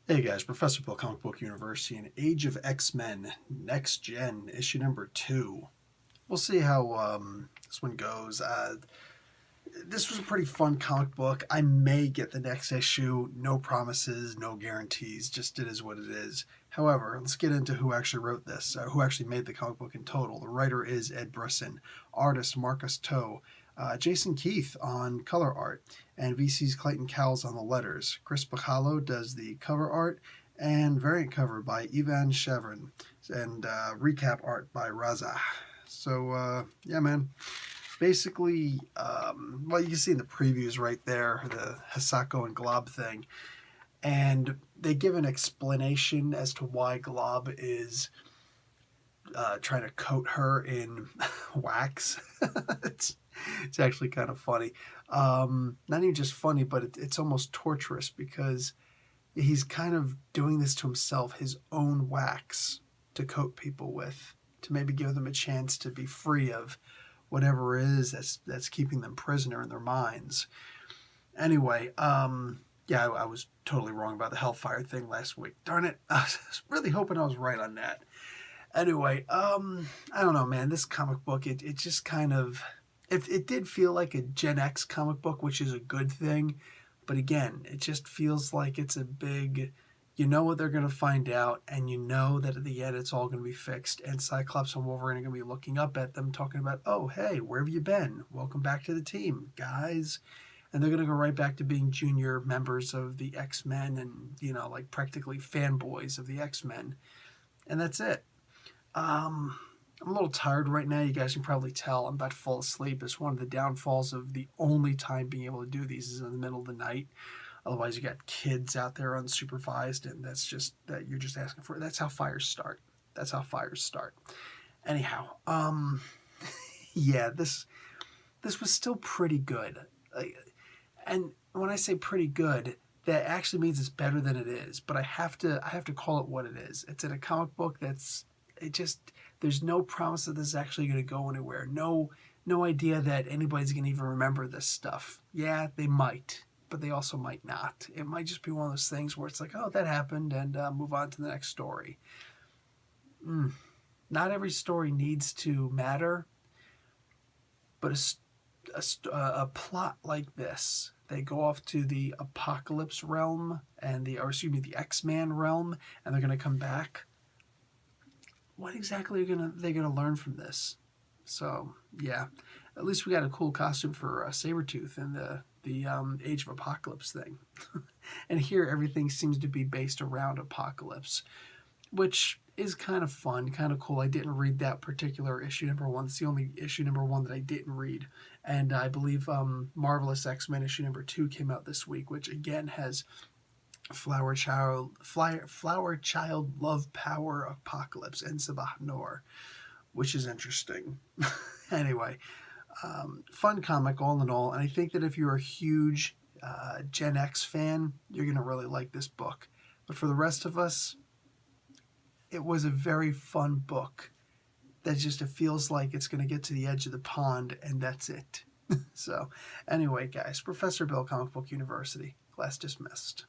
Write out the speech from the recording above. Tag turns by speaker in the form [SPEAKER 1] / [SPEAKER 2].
[SPEAKER 1] Hey guys, Professor Bill, Comic Book University, and Age of X-Men NextGen, issue number 2. We'll see how this one goes. This was a pretty fun comic book. I may get the next issue. No promises, no guarantees. Just it is what it is. However, let's get into who actually wrote this, who actually made the comic book in total. The writer is Ed Brisson, artist Marcus Toe, Jason Keith on color art, and VC's Clayton Cowles on the letters. Chris Bacalo does the cover art, and variant cover by Ivan Chevron, and recap art by Raza. So, yeah, man. Basically, well, you can see in the previews right there, the Hisako and Glob thing, and they give an explanation as to why Glob is trying to coat her in wax. it's actually kind of funny. Not even just funny, but it's almost torturous because he's kind of doing this to himself, his own wax to coat people with, to maybe give them a chance to be free of whatever it is that's keeping them prisoner in their minds. Anyway, yeah, I was totally wrong about the Hellfire thing last week. Darn it. I was really hoping I was right on that. Anyway, I don't know, man. This comic book, it just kind of... It did feel like a Gen X comic book, which is a good thing. But again, it just feels like it's a big... You know what they're going to find out, and you know that at the end it's all going to be fixed, and Cyclops and Wolverine are going to be looking up at them, talking about, oh, hey, where have you been? Welcome back to the team, guys. And they're going to go right back to being junior members of the X-Men and, you know, like practically fanboys of the X-Men. And that's it. I'm a little tired right now. You guys can probably tell I'm about to fall asleep. It's one of the downfalls of the only time being able to do these is in the middle of the night. Otherwise, you got kids out there unsupervised, and that's just that you're just asking for it. That's how fires start. That's how fires start. Anyhow, yeah, this was still pretty good. And when I say pretty good, that actually means it's better than it is. But I have to call it what it is. It's in a comic book there's no promise that this is actually going to go anywhere. No idea that anybody's going to even remember this stuff. Yeah, they might, but they also might not. It might just be one of those things where it's like, oh, that happened, and move on to the next story. Not every story needs to matter, but a plot like this, they go off to the Apocalypse realm and the X-Man realm, and they're going to come back. What exactly are they gonna learn from this? So yeah, at least we got a cool costume for Sabretooth and the Age of Apocalypse thing. And here everything seems to be based around Apocalypse, which is kind of fun, kind of cool. I didn't read that particular issue number 1. It's the only issue number 1 that I didn't read. And I believe Marvelous X-Men issue number 2 came out this week, which again has Flower Child, Love Power, Apocalypse, and Sabah Noor, which is interesting. Anyway, fun comic all in all, and I think that if you're a huge Gen X fan, you're going to really like this book. But for the rest of us, it was a very fun book that just it feels like it's going to get to the edge of the pond, and that's it. So, anyway, guys, Professor Bill, Comic Book University, class dismissed.